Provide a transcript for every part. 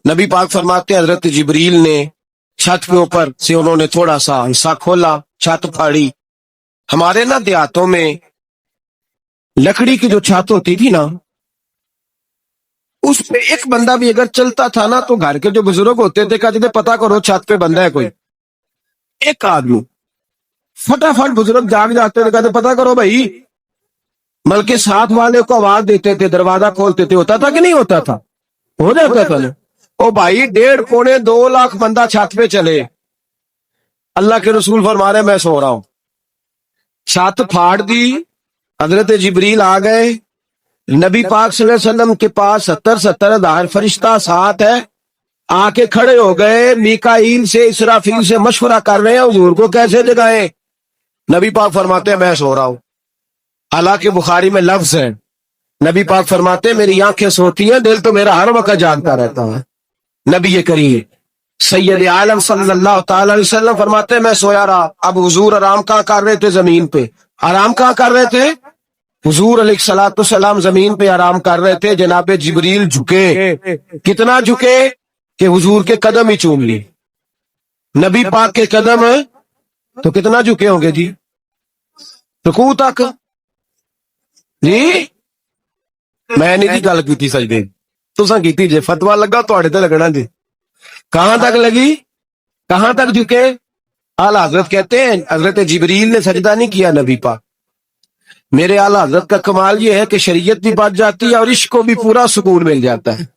नबी पाक फरमाते हैं हजरत जिब्रील ने छत के ऊपर से उन्होंने थोड़ा सा हिस्सा खोला, छत फाड़ी। हमारे ना देहातों में लकड़ी की जो छत होती थी ना, उस पे एक बंदा भी अगर चलता था ना तो घर के जो बुजुर्ग होते थे कहते थे पता करो छत पे बंदा है कोई। एक आदमी फटाफट बुजुर्ग जाग जाते थे, कहते पता करो भाई। बल्कि साथ वाले को आवाज देते थे, दरवाजा खोलते थे। होता था कि नहीं होता था? हो जाता था ना। ओ भाई 1.5-2 लाख बंदा छत पे चले, अल्लाह के रसूल फरमा रहे मैं सो रहा हूं। छत फाड़ दी, हजरत जिब्रील आ गए। नबी पाक सल्लल्लाहु अलैहि वसल्लम के पास 70 हज़ार फरिश्ता साथ है, आके खड़े हो गए। मीकाईल से इसराफील से मशवरा कर रहे हैं हुजूर को कैसे जगाएं। नबी पाक फरमाते हैं मैं सो रहा हूं। हालांकि बुखारी में लफ्ज है, नबी पाक फरमाते हैं मेरी आंखें सोती हैं, दिल तो मेरा हर वक्त जागता रहता है। नबी करीम सैयद आलम सल्लल्लाहु ताला अलैहि वसल्लम फरमाते हैं मैं सोया रहा। अब हुजूर आराम कहाँ कर रहे थे? जमीन पे। आराम कहाँ कर रहे थे? हुजूर अलैहिस्सलाम जमीन पे आराम कर रहे थे। जनाबे जिब्रील झुके, कितना झुके कि हुजूर के कदम ही चूम लिए। नबी पाक के कदम तो कितना झुके होंगे जी, रुकू तक जी। मैं नहीं गल की सजदे, तुसा की जे फतवा लगा तुहाडे ते लगना जी। कहां तक लगी, कहां तक झुके? आला हजरत कहते हैं हजरत जिब्रील ने सजदा नहीं किया नबी पाक। मेरे आला हजरत का कमाल ये है कि शरीयत भी बच जाती है और इश्क को भी पूरा सुकून मिल जाता है।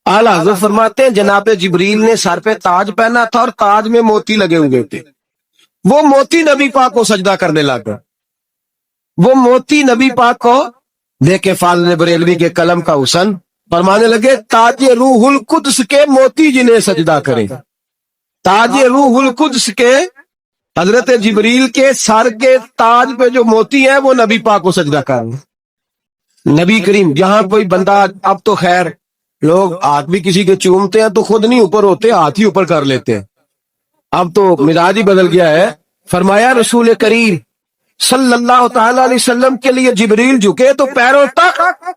आला हजरत फरमाते हैं जनाबे जिब्रील ने सर पे ताज पहना था और ताज में मोती लगे हुए थे। वो मोती नबी पाक को सजदा करने लगा। वो मोती नबी पाक को देखे फाज़िल बरेलवी के कलम का हुसन फरमाने लगे ताजे रूहुल कुद्स के मोती जिन्हें सजदा करे। ताजे रूहुल कुद्स के हजरत जिब्रील के सर के ताज पे जो मोती है वो नबी पाक को सजदा कर। नबी करीम जहां कोई बंदा, अब तो खैर लोग हाथ भी किसी के चूमते हैं तो खुद नहीं ऊपर होते, हाथ ही ऊपर कर लेते हैं। अब तो मिजाज ही बदल गया है। फरमाया रसूल करीम सल्लल्लाहु ताला अलैहि वसल्लम के लिए जिब्रील झुके तो पैरों तक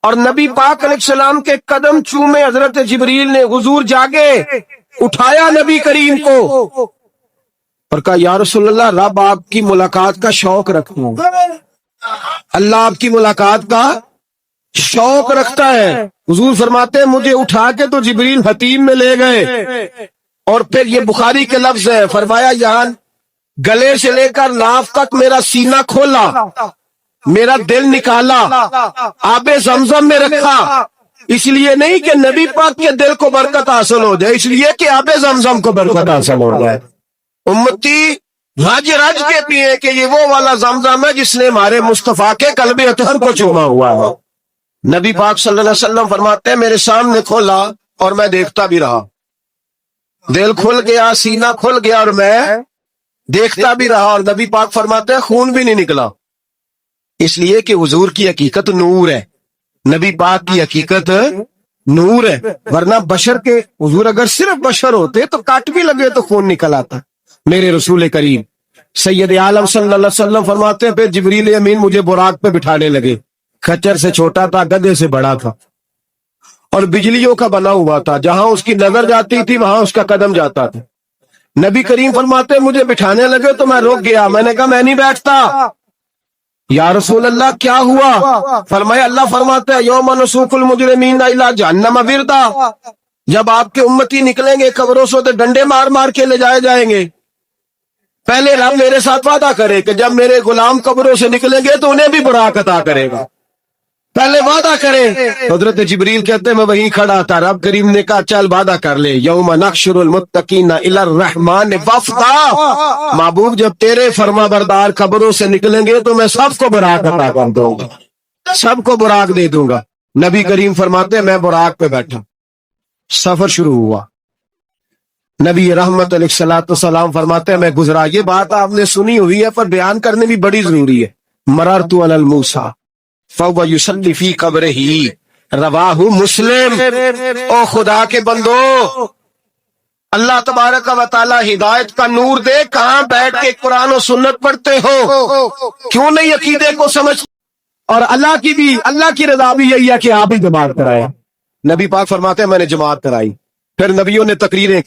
और नबी पाक अलैहिस्सलाम के कदम चूमे। हजरत जिब्रील ने हुजूर जागे, उठाया नबी करीम को और कहा या रसूलल्लाह रब आपकी मुलाकात का शौक रखता हूं, अल्लाह आपकी मुलाकात का शौक रखता है। हुजूर फरमाते हैं मुझे उठा के तो जिब्रील हतीम में ले गए और फिर ये बुखारी के लफ्ज है, फरमाया यहाँ गले से लेकर नाफ तक मेरा सीना खोला, मेरा दिल निकाला, आबे ज़मज़म में रखा। इसलिए नहीं कि नबी पाक के दिल को बरकत हासिल हो जाए, इसलिए कि आबे ज़मज़म को बरकत हासिल हो जाए। उम्मती रज रज के पिए कि ये वो वाला ज़मज़म है जिसने हमारे मुस्तफा के कल्बे अतहर को चूमा हुआ है। नबी पाक सल्लल्लाहु अलैहि वसल्लम फरमाते हैं मेरे सामने खोला और मैं देखता भी रहा। दिल खुल गया, सीना खुल गया और मैं देखता भी रहा। और नबी पाक फरमाते हैं खून भी नहीं निकला, इसलिए कि हुजूर की हकीकत नूर है, नबी पाक की हकीकत नूर है। वरना बशर के हुजूर अगर सिर्फ बशर होते तो काट भी लगे तो खून निकल आता। मेरे रसूल करीम सैयद आलम सल्लल्लाहु अलैहि वसल्लम फरमाते हैं फिर जिब्रील अमीन मुझे बुराक पे बिठाने लगे। खच्चर से छोटा था, गधे से बड़ा था और बिजलियों का बना हुआ था। जहां उसकी नजर जाती थी वहां उसका कदम जाता था। नबी करीम फरमाते मुझे बिठाने लगे तो मैं रुक गया। मैंने कहा मैं नहीं बैठता। या रसूल अल्लाह क्या हुआ? फरमाया अल्लाह फरमाता है यौम नसूकुल मुजरिमीन इला जहन्नम विरदा, जब आपके उम्मती निकलेंगे कब्रों से तो डंडे मार मार के ले जाए जाएंगे। पहले रब मेरे साथ वादा करे कि जब मेरे गुलाम कब्रों से निकलेंगे तो उन्हें भी बुराक अता करेगा, पहले वादा करे। हजरत जिब्रील कहते हैं मैं वहीं खड़ा था, रब करीम ने कहा चल वादा कर ले यौम नहशुरुल मुत्तकीना इला रहमान वफदा, महबूब जब तेरे फरमा बरदार कब्रों से निकलेंगे तो मैं सबको बुराक अता कर दूंगा, सबको बुराक दे दूंगा। नबी करीम फरमाते मैं बुराक पे बैठा, सफर शुरू हुआ। नबी रहमत अलैहिस्सलाम फरमाते हैं मैं गुजरा। ये बात आपने सुनी हुई है पर बयान करने भी बड़ी जरूरी है। मररतु अलल मूसा फहुव युसल्ली फी कब्रिही, रवाहु मुस्लिम। ओ खुदा के बंदो, अल्लाह तबारक व तआला हिदायत का नूर दे, कहां बैठ के कुरान और सुन्नत पढ़ते हो? क्यों नहीं अकीदे को समझ? और अल्लाह की रजा भी यही है कि आप ही जमात कराए। नबी पाक फरमाते हैं मैंने जमात कराई। پھر نبیوں نے تقریریں